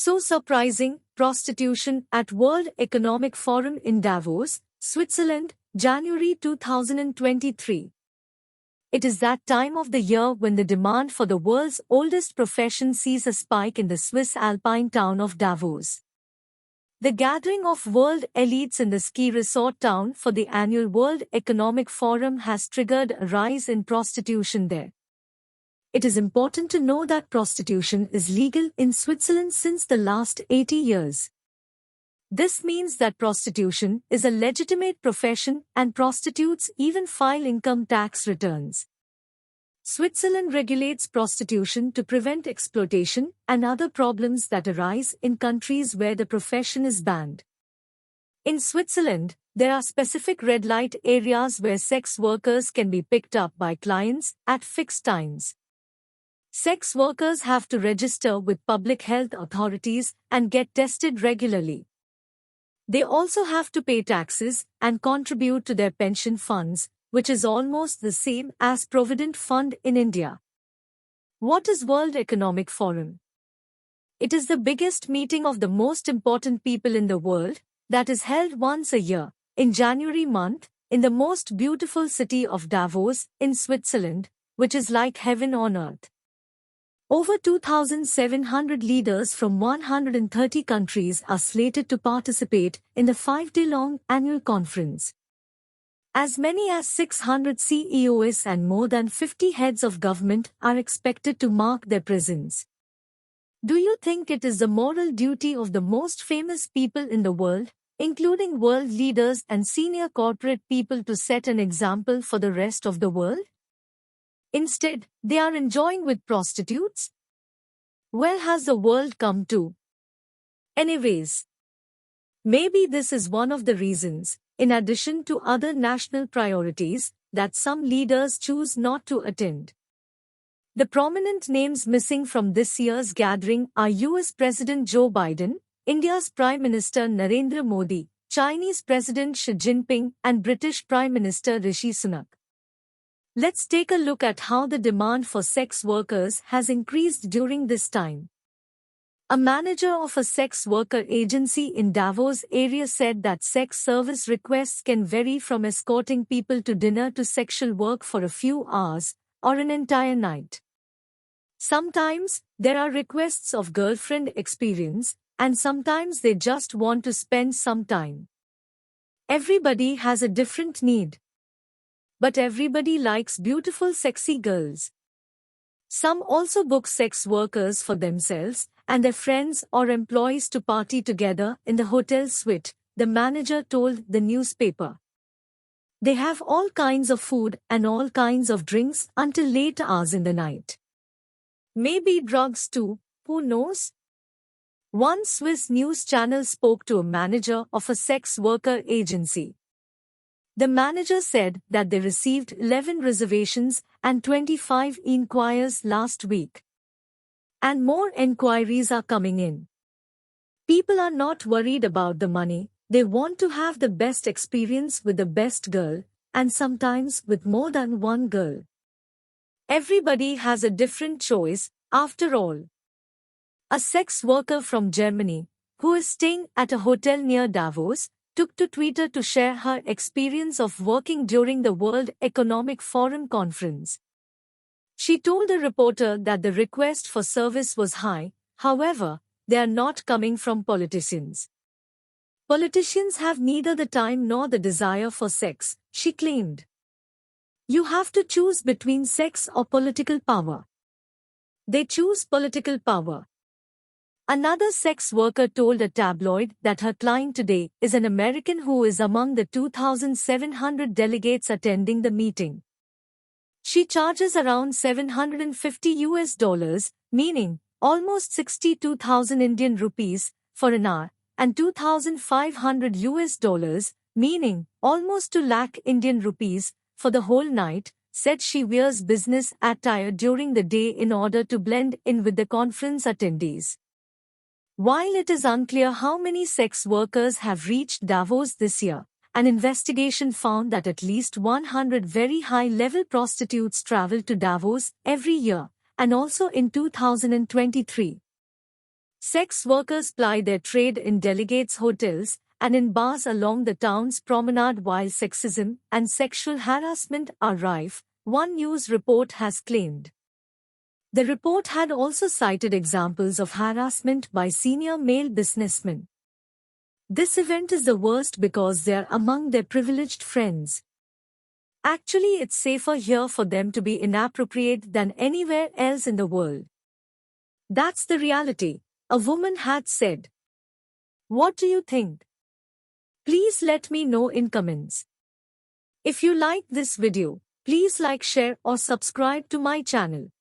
So surprising, prostitution at World Economic Forum in Davos, Switzerland, January 2023. It is that time of the year when the demand for the world's oldest profession sees a spike in the Swiss Alpine town of Davos. The gathering of world elites in the ski resort town for the annual World Economic Forum has triggered a rise in prostitution there. It is important to know that prostitution is legal in Switzerland since the last 80 years. This means that prostitution is a legitimate profession and prostitutes even file income tax returns. Switzerland regulates prostitution to prevent exploitation and other problems that arise in countries where the profession is banned. In Switzerland, there are specific red light areas where sex workers can be picked up by clients at fixed times. Sex workers have to register with public health authorities and get tested regularly. They also have to pay taxes and contribute to their pension funds, which is almost the same as Provident Fund in India. What is World Economic Forum? It is the biggest meeting of the most important people in the world that is held once a year, in January month, in the most beautiful city of Davos, in Switzerland, which is like heaven on earth. Over 2,700 leaders from 130 countries are slated to participate in the 5-day-long annual conference. As many as 600 CEOs and more than 50 heads of government are expected to mark their presence. Do you think it is the moral duty of the most famous people in the world, including world leaders and senior corporate people, to set an example for the rest of the world? Instead, they are enjoying with prostitutes? Where has the world come to? Anyways, maybe this is one of the reasons, in addition to other national priorities, that some leaders choose not to attend. The prominent names missing from this year's gathering are US President Joe Biden, India's Prime Minister Narendra Modi, Chinese President Xi Jinping, and British Prime Minister Rishi Sunak. Let's take a look at how the demand for sex workers has increased during this time. A manager of a sex worker agency in Davos area said that sex service requests can vary from escorting people to dinner to sexual work for a few hours or an entire night. Sometimes there are requests of girlfriend experience, and sometimes they just want to spend some time. Everybody has a different need. But everybody likes beautiful sexy girls. Some also book sex workers for themselves and their friends or employees to party together in the hotel suite, the manager told the newspaper. They have all kinds of food and all kinds of drinks until late hours in the night. Maybe drugs too, who knows? One Swiss news channel spoke to a manager of a sex worker agency. The manager said that they received 11 reservations and 25 inquiries last week. And more inquiries are coming in. People are not worried about the money, they want to have the best experience with the best girl, and sometimes with more than one girl. Everybody has a different choice, after all. A sex worker from Germany, who is staying at a hotel near Davos, took to Twitter to share her experience of working during the World Economic Forum conference. She told the reporter that the request for service was high, however, they are not coming from politicians. Politicians have neither the time nor the desire for sex, she claimed. You have to choose between sex or political power. They choose political power. Another sex worker told a tabloid that her client today is an American who is among the 2,700 delegates attending the meeting. She charges around $750, meaning almost 62,000 Indian rupees, for an hour, and $2,500, meaning almost 2 lakh Indian rupees, for the whole night, said she wears business attire during the day in order to blend in with the conference attendees. While it is unclear how many sex workers have reached Davos this year, an investigation found that at least 100 very high-level prostitutes travel to Davos every year, and also in 2023. Sex workers ply their trade in delegates' hotels and in bars along the town's promenade while sexism and sexual harassment are rife, one news report has claimed. The report had also cited examples of harassment by senior male businessmen. This event is the worst because they're among their privileged friends. Actually, it's safer here for them to be inappropriate than anywhere else in the world. That's the reality, a woman had said. What do you think? Please let me know in comments. If you like this video, please like, share or subscribe to my channel.